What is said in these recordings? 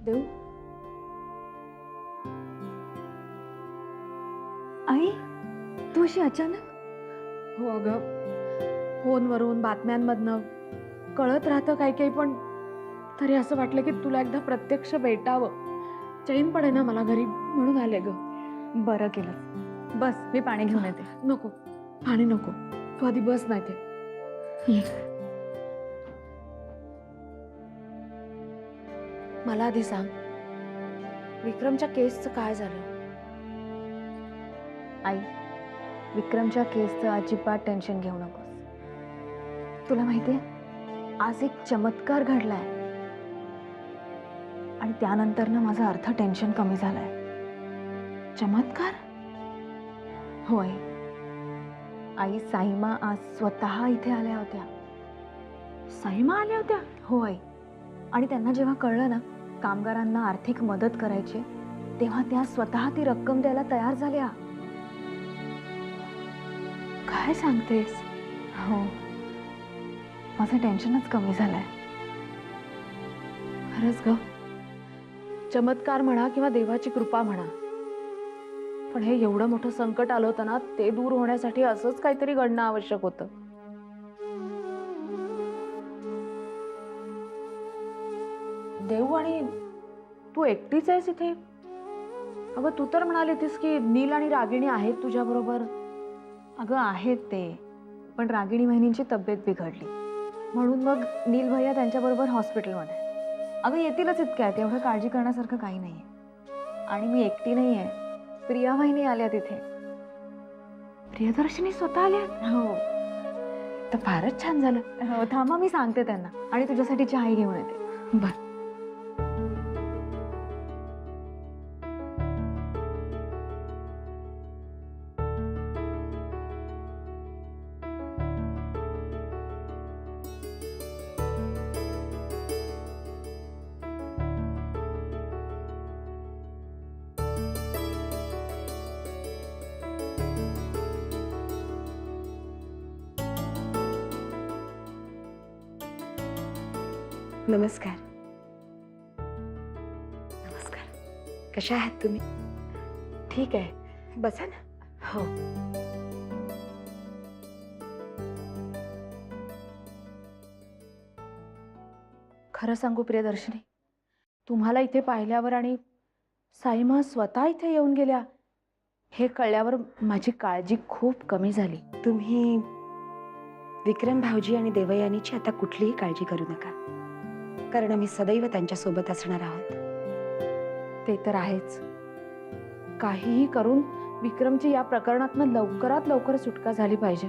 देऊ? आई, तू अशी अचानक? हो अगं, फोनवरून बातम्यांमधनं कळत राहतं काही काही, पण तरी असं वाटलं की तुला एकदा प्रत्यक्ष भेटावं. चैन पडे ना मला घरी, म्हणून आले ग. बरं केलं. बस, मी पाणी घेऊन येते. नको, पाणी नको, तू आधी बस. नाही ते मला आधी सांग, विक्रमच्या केसचं काय झालं? आई, विक्रमच्या केसचं अजिबात टेन्शन घेऊ नकोस. तुला माहितीये, आज एक चमत्कार घडलाय आणि त्यानंतर ना माझं अर्ध टेन्शन कमी झालंय. चमत्कार? होय आई, साईमा आज स्वतः इथे आल्या होत्या. साईमा आल्या होत्या? होय, आणि त्यांना जेव्हा कळलं ना कामगारांना आर्थिक मदत करायची, तेव्हा त्या स्वतः ती रक्कम द्यायला तयार झाल्या. काय सांगतेस? हो, माझं टेन्शनच कमी झालंय. खरंच ग, चमत्कार म्हणा किंवा देवाची कृपा म्हणा, पण हे एवढं मोठं संकट आलं होतं ना, ते दूर होण्यासाठी असंच काहीतरी घडणं आवश्यक होतं. देव, आणि तू एकटीच आहेस इथे? अगं, तू तर म्हणाली होतीस की नील आणि रागिणी आहेत तुझ्या बरोबर. अगं आहेत ते, पण रागिणी वहिनींची तब्येत बिघडली म्हणून मग नील भैया त्यांच्याबरोबर हॉस्पिटलमध्ये. अगं येतीलच इतक्यात, एवढं काळजी करण्यासारखं काही नाहीये. आणि मी एकटी नाहीये, प्रिया वहिनी आल्या तिथे. प्रियदर्शनी स्वतः आल्या? हो. तर फारच छान झालं. हो, थांबा, मी सांगते त्यांना आणि तुझ्यासाठी चहा घेऊन येते. बर. नमस्कार. नमस्कार. कशा आहात तुम्ही? ठीक आहे, बसा ना. हो. खरं सांगू प्रियदर्शनी, तुम्हाला इथे पाहिल्यावर आणि साईमा स्वतः इथे येऊन गेल्या हे कळल्यावर माझी काळजी खूप कमी झाली. तुम्ही विक्रम भाऊजी आणि देवयानीची आता कुठलीही काळजी करू नका, कारण आम्ही सदैव त्यांच्या सोबत असणार आहोत. ते तर आहेच. काहीही करून विक्रमची या प्रकरणातनं लवकरात लवकर सुटका झाली पाहिजे,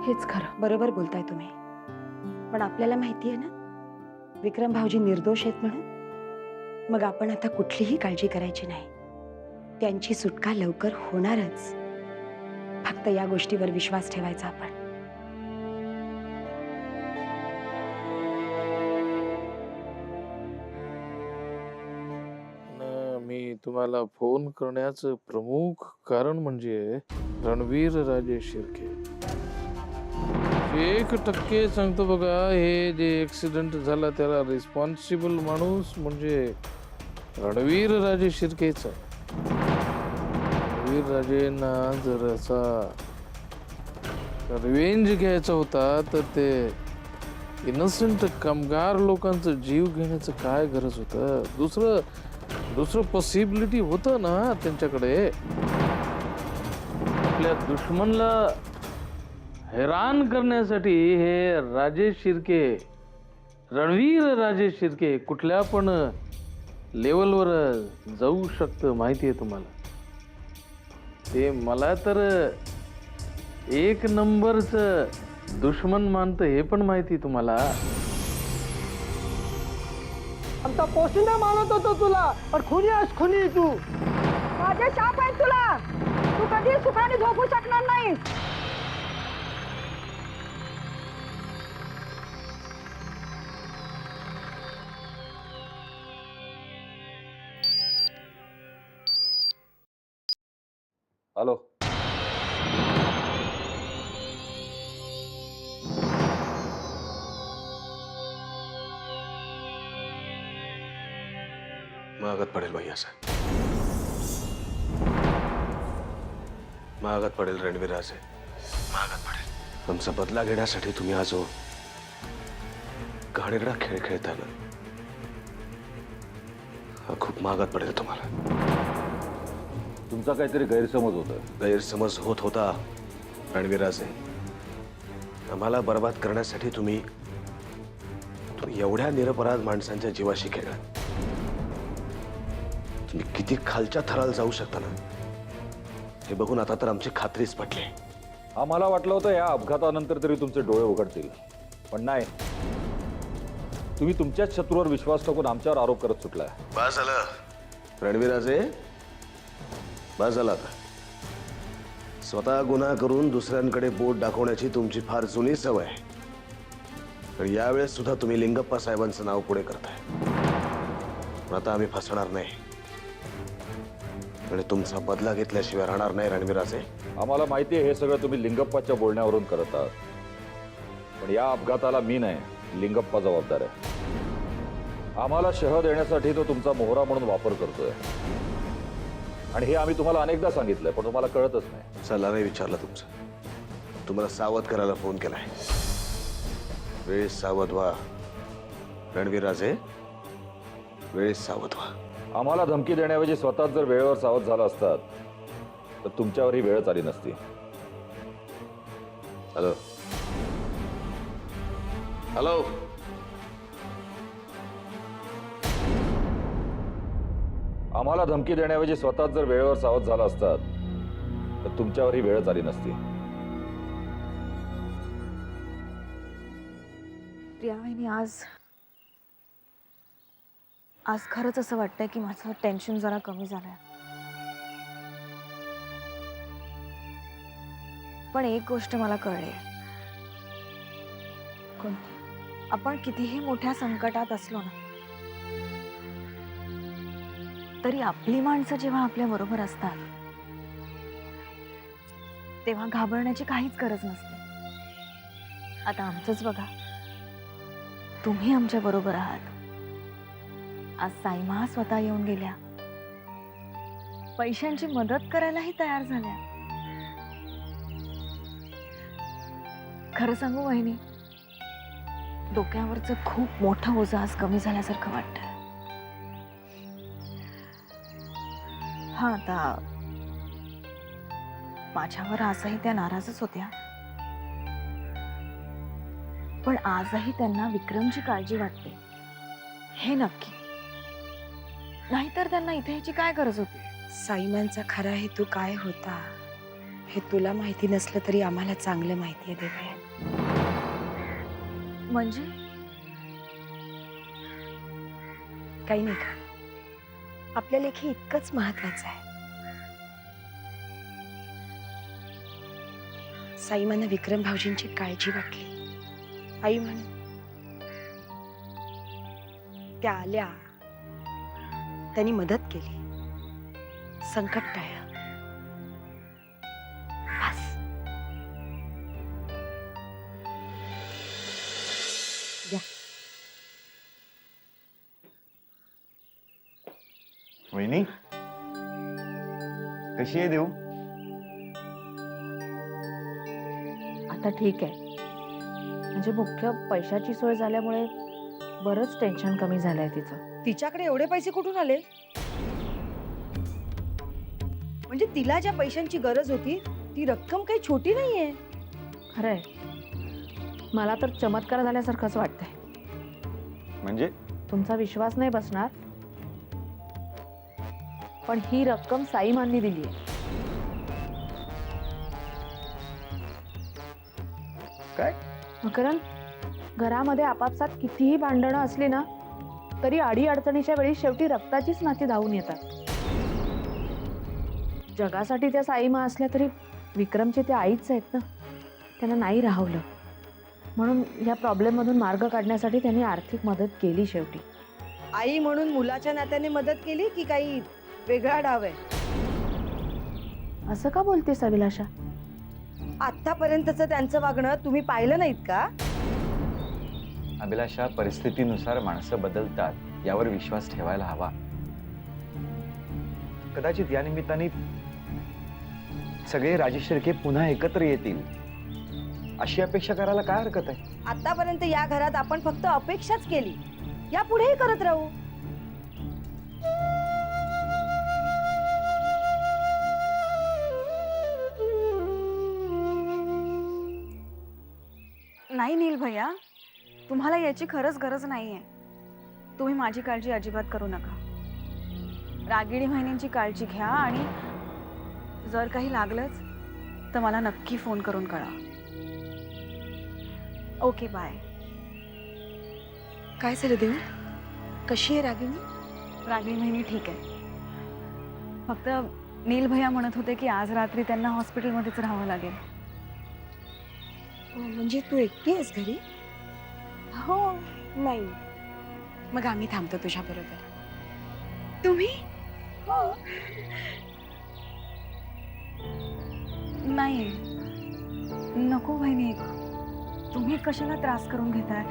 हेच खरं. बरोबर बोलताय तुम्ही, पण आपल्याला माहिती आहे ना विक्रम भाऊजी निर्दोष आहेत म्हणून. मग आपण आता कुठलीही काळजी करायची नाही. त्यांची सुटका लवकर होणारच. फक्त या गोष्टीवर विश्वास ठेवायचा आपण. मी तुम्हाला फोन करण्याचं प्रमुख कारण म्हणजे रणवीर राजे शिर्के. 1% सांगतो बघा, हे जे ऍक्सिडेंट झाला त्याला रिस्पॉन्सिबल माणूस म्हणजे रणवीर राजे शिर्केच आहे. रणवीर राजेंना जर असा रिवेंज घ्यायचा होता तर ते इनोसेंट कामगार लोकांचं जीव घेण्याचं काय गरज होतं? दुसरं पॉसिबिलिटी होतं ना त्यांच्याकडे. आपल्या दुश्मनला हैरान करण्यासाठी हे राजेश शिर्के, रणवीर राजेश शिर्के कुठल्या पण लेवलवर जाऊ शकतं, माहिती आहे तुम्हाला. ते मला तर 1 नंबरचं दुश्मन मानतं हे पण माहिती तुम्हाला. आमचा पोशिंदा मानत होतो तुला, पण खुनी आहेस, खुनी तू. माझे शाप आहेत तुला. तू कधी सुखाने झोपू शकणार नाहीस. हॅलो. महागात पडेल भैयासाहेब, महागात पडेल रणवीराचे, महागात पडेल. तुमचा बदला घेण्यासाठी तुम्ही आज हो घाणेरडा खेळ खेळताय ना, हा खूप महागात पडेल तुम्हाला. तुमचा काहीतरी गैरसमज होता. गैरसमज होत होता रणवीराचे. आम्हाला बर्बाद करण्यासाठी तुम्ही एवढ्या निरपराध माणसांच्या जीवाशी खेळला. तुम्ही किती खालच्या थराला जाऊ शकता ना, हे बघून आता तर आमची खात्रीच पटली. आम्हाला वाटलं होतं या अपघातानंतर तरी तुमचे डोळे उघडतील, पण नाही. तुम्ही तुमच्याच शत्रूवर विश्वास टाकून आमच्यावर आरोप करत सुटलाय. बस झालं रणवीराचे, बस झालं आता. स्वतः गुन्हा करून दुसऱ्यांकडे बोट दाखवण्याची तुमची फार जुनी सवय आहे. पण यावेळेस सुद्धा तुम्ही लिंगप्पा साहेबांचं नाव पुढे करताय. पण आता आम्ही फसणार नाही आणि तुमचा बदला घेतल्याशिवाय राहणार नाही रणवीराचे. आम्हाला माहिती आहे हे सगळं तुम्ही लिंगप्पाच्या बोलण्यावरून करत आहात, पण या अपघाताला मी नाही, लिंगप्पा जबाबदार आहे. आम्हाला शह देण्यासाठी तो तुमचा मोहरा म्हणून वापर करतोय, आणि हे आम्ही तुम्हाला अनेकदा सांगितलंय, पण तुम्हाला कळतच नाही. सल्ला नाही विचारला तुमचा, तुम्हाला सावध करायला फोन केलाय. वेळेस सावध व्हा रणवीराजे, वेळेस सावध व्हा. आम्हाला धमकी देण्याऐवजी स्वतःच जर वेळेवर सावध झाला असतात तर तुमच्यावर ही वेळच आली नसती. हॅलो हॅलो, आम्हाला धमकी देण्याऐवजी स्वतःच जर वेळेवर सावध झाला असतात तर तुमच्यावर ही वेळच आली नसती. प्रिया वहिनी, आज खरंच असं वाटतंय की माझं टेन्शन जरा कमी झालंय. पण एक गोष्ट मला कळली. कोणती? आपण कितीही मोठ्या संकटात असलो ना, तरी आपली माणसं जेव्हा आपल्या बरोबर असतात तेव्हा घाबरण्याची काहीच गरज नसते. आता आमचंच बघा, तुम्ही आमच्या बरोबर आहात. आज साईमा स्वतः येऊन गेल्या, पैशांची मदत करायलाही तयार झाल्या. खरं सांगू वहिनी, डोक्यावरचं खूप मोठं ओझं आज कमी झाल्यासारखं वाटतं. हा, आता माझ्यावर आजही त्या नाराजच होत्या, पण आजही त्यांना विक्रमची काळजी वाटते हे नक्की. नाहीतर त्यांना इथे यायची काय गरज होती. साईमांचा खरा हेतू काय होता हे तुला माहिती नसलं तरी आम्हाला चांगलं माहिती आहे देवया. म्हणजे काही नाही का, आपल्या लेखी इतकंच महत्वाचं आहे. साईमांना विक्रम भाऊजींची काळजी वाटली. आई म्हण, त्या आल्या, त्यांनी मदत केली, संकट टाळलं. बस. या. वहिनी कशी आहे देऊ? आता ठीक आहे. म्हणजे मुख्य पैशाची सोय झाल्यामुळे बरंच टेन्शन कमी झालंय तिचं. तिच्याकडे एवढे पैसे कुठून आले? म्हणजे तिला ज्या पैशांची गरज होती ती रक्कम काही छोटी नाहीये. खरंय, मला तर चमत्कार झाल्यासारखंच वाटतंय. म्हणजे तुमचा विश्वास नाही बसणार, पण ही रक्कम साईमांनी दिली आहे. काय? मकरन, घरामध्ये आपापसात कितीही भांडणं असली ना तरी अडी अडचणीच्या वेळी शेवटी रक्ताचीच नाती धावून येतात. जगासाठी त्या साईमा असल्या तरी विक्रमचे त्या आईच आहेत ना. त्यांना नाही राहवलं, म्हणून या प्रॉब्लेममधून मार्ग काढण्यासाठी त्यांनी आर्थिक मदत केली. शेवटी आई म्हणून मुलाच्या नात्याने मदत केली की काही वेगळा डाव आहे? असं का बोलतेस अभिलाषा? आतापर्यंतचं त्यांचं वागणं तुम्ही पाहिलं नाहीत का? अभिलाषा, परिस्थितीनुसार माणसं बदलतात यावर विश्वास ठेवायला हवा. कदाचित या निमित्ताने सगळे राजेश शिर्के पुन्हा एकत्र येतील अशी अपेक्षा करायला काय हरकत आहे? आतापर्यंत या घरात आपण फक्त अपेक्षाच केली, यापुढेही करत राहू. नाही नील भैया, तुम्हाला याची खरंच गरज नाहीये. तुम्ही माझी काळजी अजिबात करू नका. रागिणी बहिणींची काळजी घ्या आणि जर काही लागलंच तर मला नक्की फोन करून कळवा. Okay bye. काय झालं देऊ? कशी आहे रागिणी? रागिणी बहिणी ठीक आहे. फक्त नील भैया म्हणत होते की आज रात्री त्यांना हॉस्पिटलमध्येच राहावं लागेल. म्हणजे तू एकटी आहेस घरी? हो. नाही, मग आम्ही थांबतो तुझ्या बरोबर. तुम्ही? हो. नाही नको बहिणी, तुम्ही कशाला त्रास करून घेताय?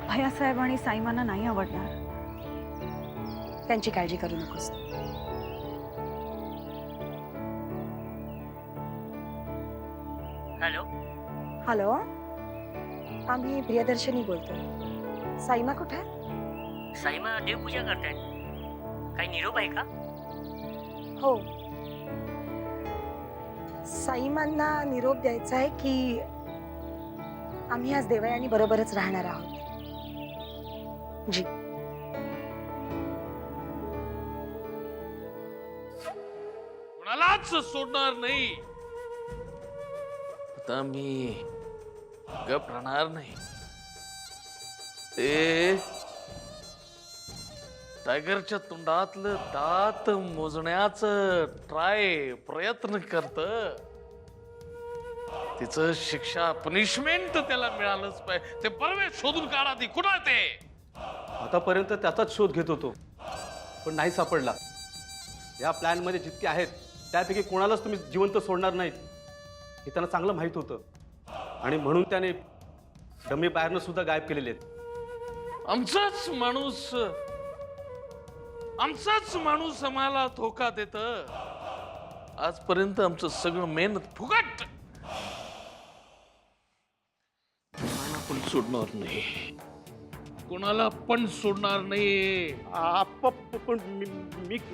भैयासाहेब आणि साईमांना नाही आवडणार. त्यांची काळजी करू नकोस. हॅलो, हॅलो, आम्ही प्रियदर्शनी बोलतोय. साईमा कुठे आहे? साईमा देवपूजा करतायत. काही निरोप आहे का? हो, साईमांना निरोप द्यायचा आहे की आम्ही आज देवयानी बरोबरच राहणार आहोत. जी. कोणालाच सोडणार नाही. आता मी गप राहणार नाही. ते टायगरच्या तोंडातलं दात मोजण्याचं प्रयत्न करत. तिचं शिक्षा पनिशमेंट त्याला मिळालंच पाहिजे. ते परवे शोधून काढा. ती कुठं आहे ते? आतापर्यंत त्याचाच शोध घेत होतो, पण नाही सापडला. या प्लॅनमध्ये जितके आहेत त्यापैकी कोणालाच तुम्ही जिवंत सोडणार नाहीत हे त्यांना चांगलं माहीत होतं, आणि म्हणून त्याने डमी बाहेरनं सुद्धा गायब केलेले आहेत. आमचाच माणूस आम्हाला धोका देत. आजपर्यंत आमचं सगळं मेहनत फुकट. कोणाला पण सोडणार नाही. कोणाला पण सोडणार नाही. आप्पा, पण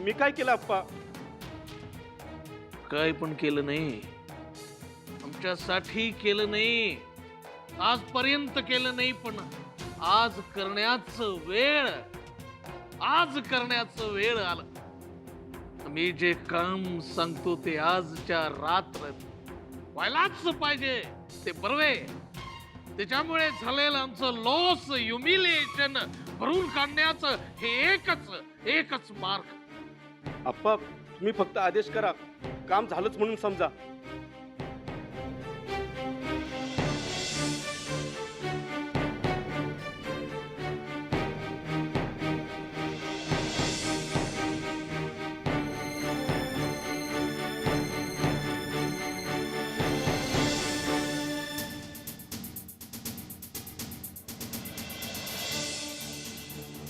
मी काय केलं आप्पा? काय पण केलं नाही. आमच्यासाठी केलं नाही, आजपर्यंत केलं नाही, पण आज करण्याचं वेळ आलं. मी जे काम सांगतो ते आजच्या रात्र व्हायलाच पाहिजे. ते बरोबर. त्याच्यामुळे झालेलं आमचं लॉस, ह्युमिलिएशन भरून काढण्याचं हे एकच मार्ग. आप्पा, तुम्ही फक्त आदेश करा, काम झालंच म्हणून समजा.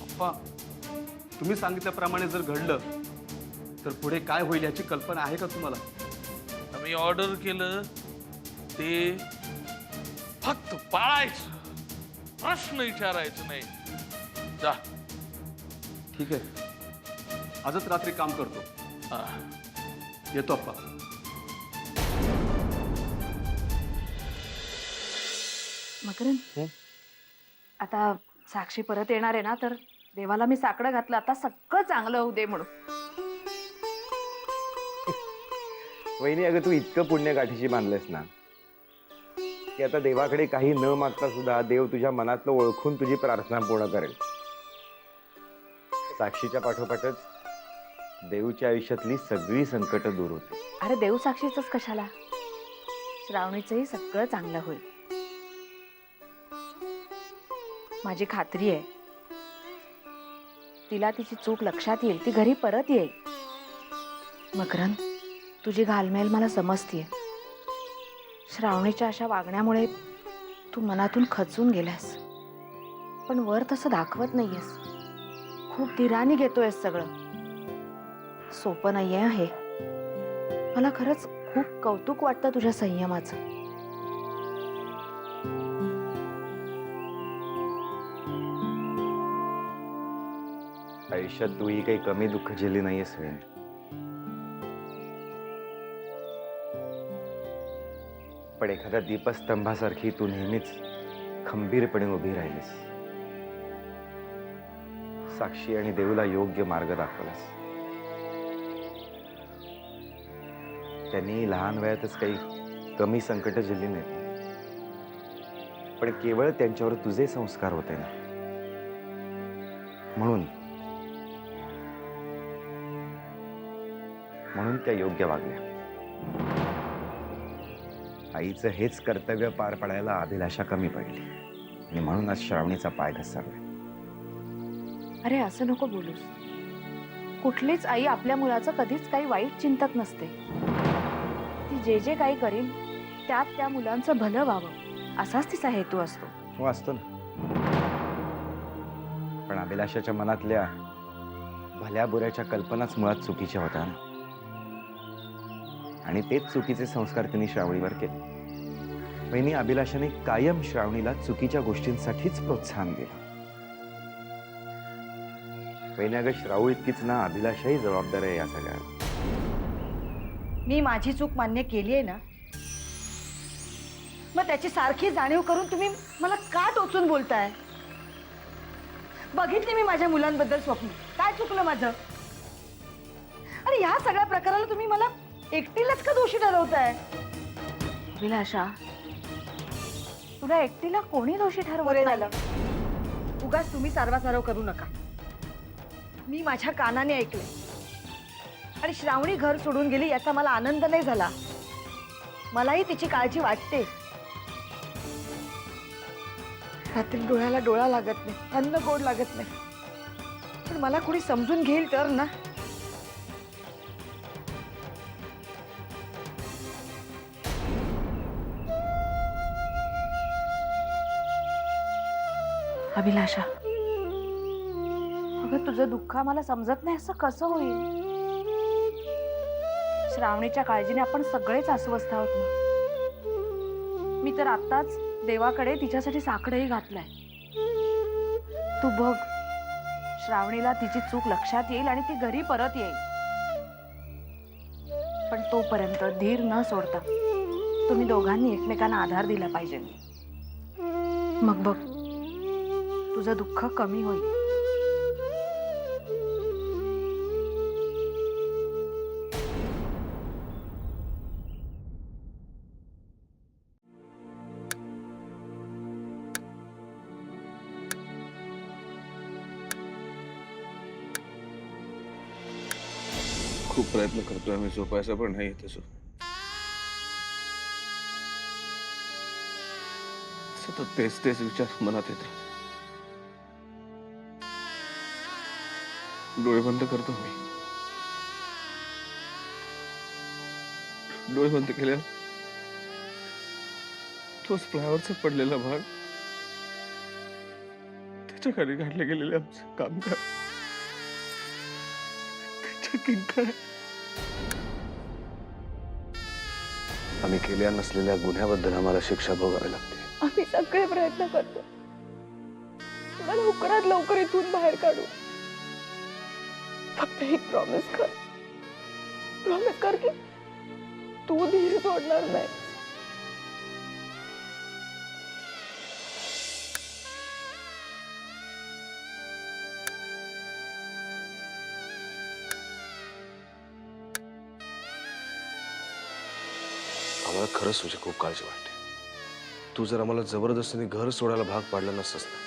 अप्पा, तुम्ही सांगितल्याप्रमाणे जर घडलं तर पुढे काय होईल याची कल्पना आहे का तुम्हाला? आम्ही ऑर्डर केलं ते फक्त पाळायचं, प्रश्न विचारायचं नाही. जा. ठीक आहे, आजच रात्री काम करतो. हा. येतो अप्पा. मकरन, आता साक्षी परत येणार आहे ना, तर देवाला मी साकडं घातलं आता सगळं चांगलं होऊ दे म्हणून. वहिनी, अगं तू इतकं पुण्यगाठीशी बांधलंस ना की आता देवाकडे काही न मागता सुद्धा देव तुझ्या मनातलं ओळखून तुझी प्रार्थना पूर्ण करेल. साक्षीच्या पाठोपाठच देवच्या आयुष्यातली सगळी संकट दूर होते. अरे देव साक्षीच कशाला, श्रावणीचंही सगळं चांगलं होईल. माझी खात्री आहे तिला तिची चूक लक्षात येईल, ती घरी परत येईल. मकरन, तुझी घालमेल मला समजतीये. श्रावणीच्या अशा वागण्यामुळे तू मनातून खचून गेलास, पण वर तसं दाखवत नाहीयेस. खूप धीराने घेतोयस सगळं. सोपं नाहीये हे. मला खरंच खूप कौतुक वाटतं तुझ्या संयमाचं. आयुष्यात तू ही काही कमी दुःख झेलली नाहीयेस वेण. पण एखाद्या दीपस्तंभासारखी तू नेहमीच खंबीरपणे उभी राहिलीस. साक्षी आणि देऊला योग्य मार्ग दाखवलास. त्यांनी लहान वयातच काही कमी संकट झेलली नाहीत, पण केवळ त्यांच्यावर तुझे संस्कार होते ना, म्हणून त्या योग्य वागल्या. आईचं हेच कर्तव्य पार पाडायला अभिलाषा कमी पडली आणि म्हणून आज श्रावणीचा पाय घसरला. अरे असं नको बोलूस. कुठलीच आई आपल्या मुलाचं कधीच काही वाईट चिंतक नसते. ती जे जे काही करील त्यात त्या मुलांचं भलं व्हावं असाच तिचा हेतू असतो. हो असतो ना, पण अभिलाषाच्या मनातल्या भल्या बुऱ्याच्या कल्पनाच मुळात चुकीच्या होत्या ना, आणि तेच चुकीचे संस्कार त्यांनी श्रावणीवर केले. वहिनी, अभिलाषाने कायम श्रावणीला चुकीच्या गोष्टींसाठीच प्रोत्साहन दिलं. वहिनी, अगं श्रावू इतकीच ना, अभिलाषाही जबाबदार आहे या सगळ्याला. मी माझी चूक मान्य केली आहे ना, मग त्याची सारखी जाणीव करून तुम्ही मला का टोचून बोलताय? बघितली मी माझ्या मुलांबद्दल स्वप्न, काय चुकलं माझं? अरे ह्या सगळ्या प्रकाराला तुम्ही मला एकटीलाच का दोषी ठरवताय? अभिलाषा, तुला एकटीला कोणी दोषी ठरवलं? झालं, उगाच तुम्ही सारवासारव करू नका. मी माझ्या कानाने ऐकले आणि श्रावणी घर सोडून गेली याचा मला आनंद नाही झाला. मलाही तिची काळजी वाटते. रात्री डोळ्याला डोळा लागत नाही, अन्न गोड लागत नाही, पण मला कोणी समजून घेईल तर ना. अभिलाषा, अगं तुझं दुःख मला समजत नाही असं कसं होईल? श्रावणीच्या काळजीने आपण सगळेच अस्वस्थ आहोत ना. मी तर आत्ताच देवाकडे तिच्यासाठी साकडंही घातलंय. तू बघ, श्रावणीला तिची चूक लक्षात येईल आणि ती घरी परत येईल. पण तोपर्यंत धीर न सोडता तुम्ही दोघांनी एकमेकांना आधार दिला पाहिजे. मग बघ, तुझं दुःख कमी होईल. खूप प्रयत्न करतोय आम्ही, झोपायचा पण नाही येत. सतत तेच तेच विचार मनात येतात. डोळे बंद करतो मी. डोळे बंद केल्यावर तोच फ्लायओव्हरचा पडलेला भाग, त्याच्या खाली काढले गेलेले आमचे कामगार, त्याच्या किंकाळ्या. आम्ही केल्या नसलेल्या गुन्ह्याबद्दल आम्हाला शिक्षा भोगावी लागते. आम्ही सगळे प्रयत्न करतो तुला लवकरात लवकर इथून बाहेर काढू. फक्त एक प्रॉमिस कर की तू धीर सोडणार नाही. आम्हाला खरंच तुझी खूप काळजी वाटते. तू जर आम्हाला जबरदस्तीने घर सोडायला भाग पाडलं नसतंस ना,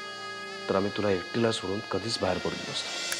तर आम्ही तुला एकटीला सोडून कधीच बाहेर पडलो नसतो.